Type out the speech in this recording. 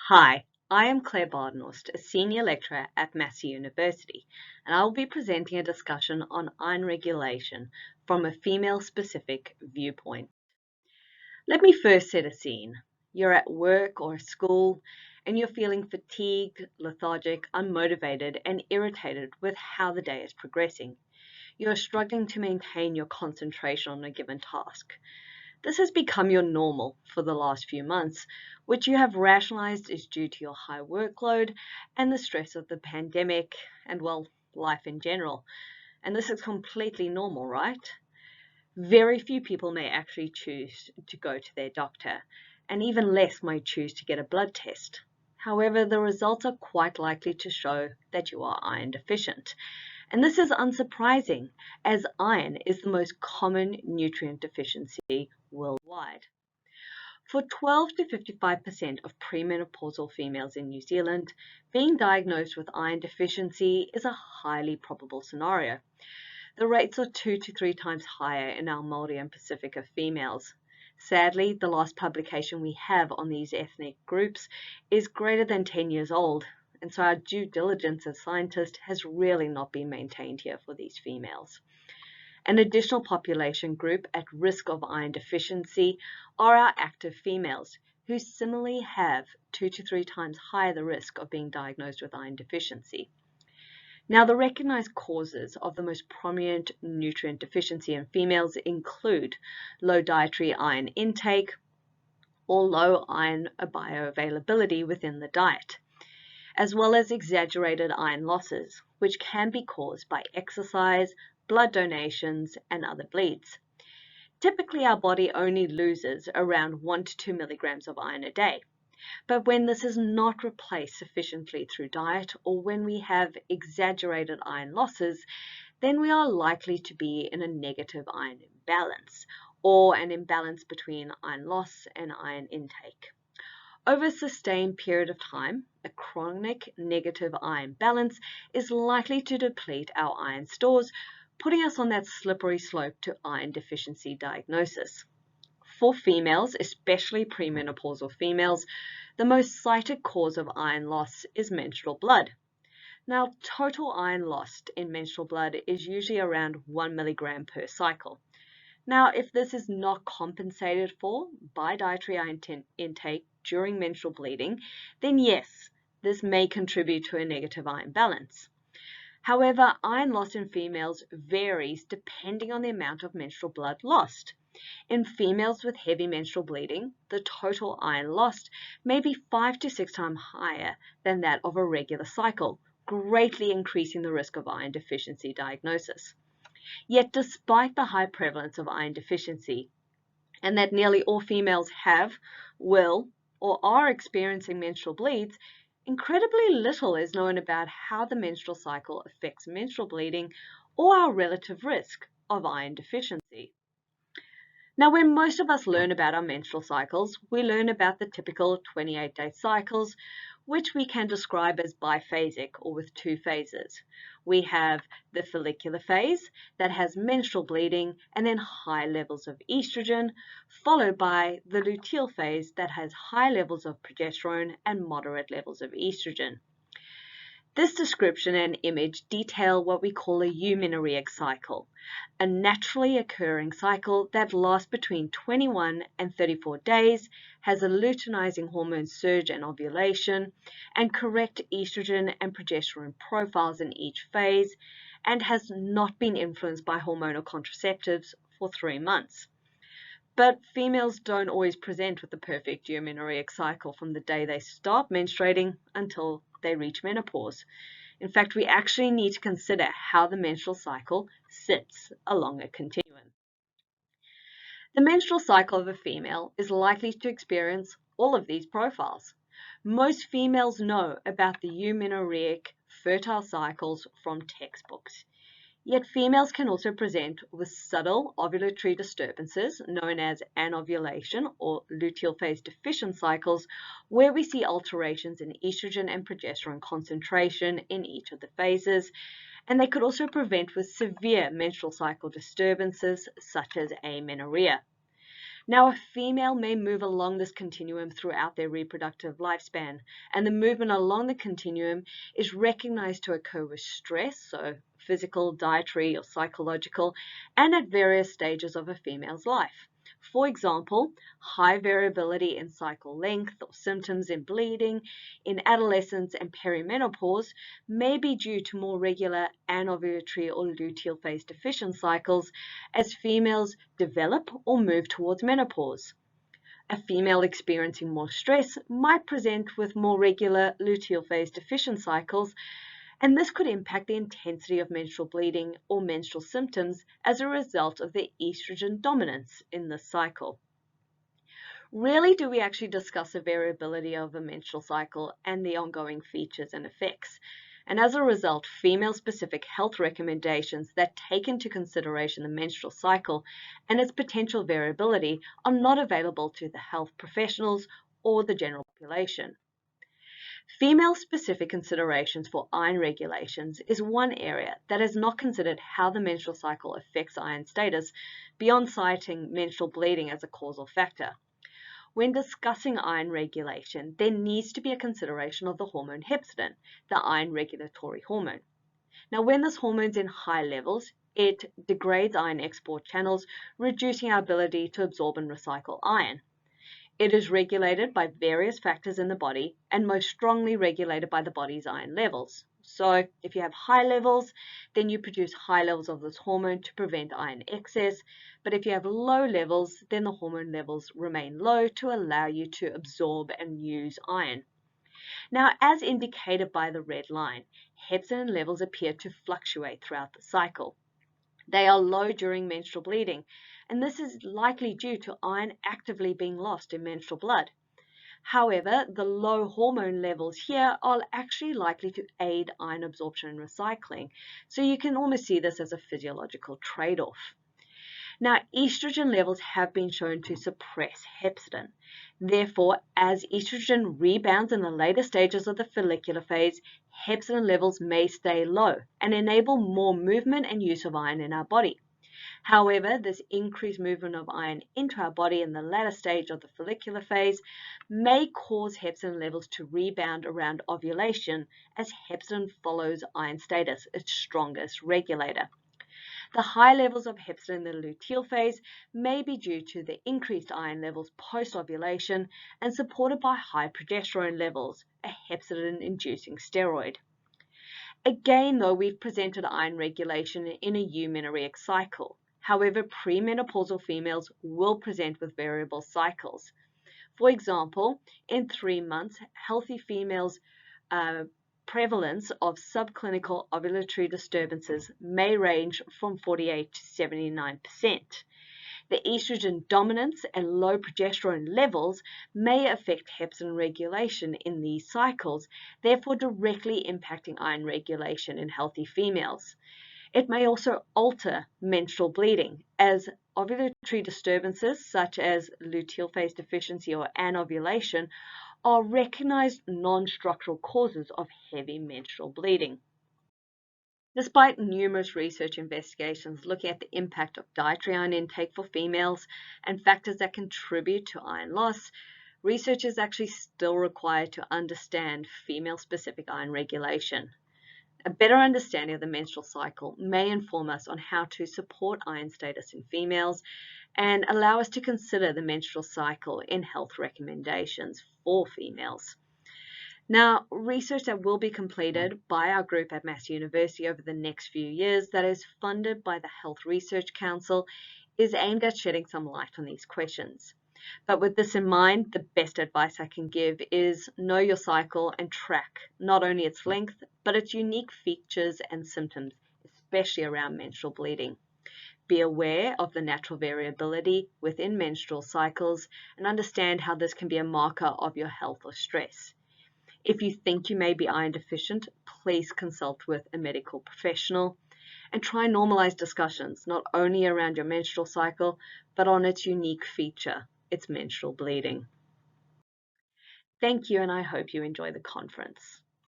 Hi, I am Claire Badenhorst, a senior lecturer at Massey University, and I will be presenting a discussion on iron regulation from a female-specific viewpoint. Let me first set a scene. You're at work or school, and you're feeling fatigued, lethargic, unmotivated, and irritated with how the day is progressing. You're struggling to maintain your concentration on a given task. This has become your normal for the last few months, which you have rationalized is due to your high workload and the stress of the pandemic and, well, life in general. And this is completely normal, right? Very few people may actually choose to go to their doctor, and even less might choose to get a blood test. However, the results are quite likely to show that you are iron deficient. And this is unsurprising, as iron is the most common nutrient deficiency worldwide. For 12 to 55% of premenopausal females in New Zealand, being diagnosed with iron deficiency is a highly probable scenario. The rates are 2 to 3 times higher in our Māori and Pacifica females. Sadly, the last publication we have on these ethnic groups is greater than 10 years old, and so our due diligence as scientists has really not been maintained here for these females. An additional population group at risk of iron deficiency are our active females, who similarly have 2 to 3 times higher the risk of being diagnosed with iron deficiency. Now, the recognized causes of the most prominent nutrient deficiency in females include low dietary iron intake or low iron bioavailability within the diet, as well as exaggerated iron losses, which can be caused by exercise, blood donations, and other bleeds. Typically, our body only loses around 1 to 2 milligrams of iron a day. But when this is not replaced sufficiently through diet, or when we have exaggerated iron losses, then we are likely to be in a negative iron imbalance, or an imbalance between iron loss and iron intake. Over a sustained period of time, a chronic negative iron balance is likely to deplete our iron stores, putting us on that slippery slope to iron deficiency diagnosis. For females, especially premenopausal females, the most cited cause of iron loss is menstrual blood. Now, total iron lost in menstrual blood is usually around 1 milligram per cycle. Now, if this is not compensated for by dietary iron intake during menstrual bleeding, then yes, this may contribute to a negative iron balance. However, iron loss in females varies depending on the amount of menstrual blood lost. In females with heavy menstrual bleeding, the total iron lost may be 5 to 6 times higher than that of a regular cycle, greatly increasing the risk of iron deficiency diagnosis. Yet despite the high prevalence of iron deficiency, and that nearly all females have, will, or are experiencing menstrual bleeds, incredibly little is known about how the menstrual cycle affects menstrual bleeding or our relative risk of iron deficiency. Now, when most of us learn about our menstrual cycles, we learn about the typical 28-day cycles, which we can describe as biphasic or with 2 phases. We have the follicular phase that has menstrual bleeding and then high levels of estrogen, followed by the luteal phase that has high levels of progesterone and moderate levels of estrogen. This description and image detail what we call a eumenorrheic cycle, a naturally occurring cycle that lasts between 21 and 34 days, has a luteinizing hormone surge and ovulation, and correct estrogen and progesterone profiles in each phase, and has not been influenced by hormonal contraceptives for 3 months. But females don't always present with the perfect eumenorrheic cycle from the day they start menstruating until they reach menopause. In fact, we actually need to consider how the menstrual cycle sits along a continuum. The menstrual cycle of a female is likely to experience all of these profiles. Most females know about the eumenorrheic fertile cycles from textbooks. Yet females can also present with subtle ovulatory disturbances known as anovulation or luteal phase deficient cycles, where we see alterations in estrogen and progesterone concentration in each of the phases, and they could also present with severe menstrual cycle disturbances such as amenorrhea. Now, a female may move along this continuum throughout their reproductive lifespan, and the movement along the continuum is recognized to occur with stress, so physical, dietary, or psychological, and at various stages of a female's life. For example, high variability in cycle length or symptoms in bleeding in adolescence and perimenopause may be due to more regular anovulatory or luteal phase deficient cycles as females develop or move towards menopause. A female experiencing more stress might present with more regular luteal phase deficient cycles, and this could impact the intensity of menstrual bleeding or menstrual symptoms as a result of the estrogen dominance in this cycle. Rarely do we actually discuss the variability of a menstrual cycle and the ongoing features and effects. And as a result, female-specific health recommendations that take into consideration the menstrual cycle and its potential variability are not available to the health professionals or the general population. Female-specific considerations for iron regulations is one area that has not considered how the menstrual cycle affects iron status beyond citing menstrual bleeding as a causal factor. When discussing iron regulation, there needs to be a consideration of the hormone hepcidin, the iron regulatory hormone. Now, when this hormone is in high levels, it degrades iron export channels, reducing our ability to absorb and recycle iron. It is regulated by various factors in the body and most strongly regulated by the body's iron levels. So if you have high levels, then you produce high levels of this hormone to prevent iron excess. But if you have low levels, then the hormone levels remain low to allow you to absorb and use iron. Now, as indicated by the red line, hepcidin levels appear to fluctuate throughout the cycle. They are low during menstrual bleeding, and this is likely due to iron actively being lost in menstrual blood. However, the low hormone levels here are actually likely to aid iron absorption and recycling, so you can almost see this as a physiological trade-off. Now, estrogen levels have been shown to suppress hepcidin. Therefore, as estrogen rebounds in the later stages of the follicular phase, hepcidin levels may stay low and enable more movement and use of iron in our body. However, this increased movement of iron into our body in the latter stage of the follicular phase may cause hepcidin levels to rebound around ovulation, as hepcidin follows iron status, its strongest regulator. The high levels of hepcidin in the luteal phase may be due to the increased iron levels post-ovulation and supported by high progesterone levels, a hepcidin-inducing steroid. Again, though, we've presented iron regulation in a eumenorrheic cycle. However, premenopausal females will present with variable cycles. For example, in 3 months, healthy females' prevalence of subclinical ovulatory disturbances may range from 48 to 79%. The estrogen dominance and low progesterone levels may affect hepcidin regulation in these cycles, therefore directly impacting iron regulation in healthy females. It may also alter menstrual bleeding, as ovulatory disturbances such as luteal phase deficiency or anovulation are recognized non-structural causes of heavy menstrual bleeding. Despite numerous research investigations looking at the impact of dietary iron intake for females and factors that contribute to iron loss, research is actually still required to understand female-specific iron regulation. A better understanding of the menstrual cycle may inform us on how to support iron status in females and allow us to consider the menstrual cycle in health recommendations for females. Now, research that will be completed by our group at Massey University over the next few years that is funded by the Health Research Council is aimed at shedding some light on these questions. But with this in mind, the best advice I can give is know your cycle and track not only its length, but its unique features and symptoms, especially around menstrual bleeding. Be aware of the natural variability within menstrual cycles and understand how this can be a marker of your health or stress. If you think you may be iron deficient, please consult with a medical professional and try and normalize discussions not only around your menstrual cycle, but on its unique feature, its menstrual bleeding. Thank you, and I hope you enjoy the conference.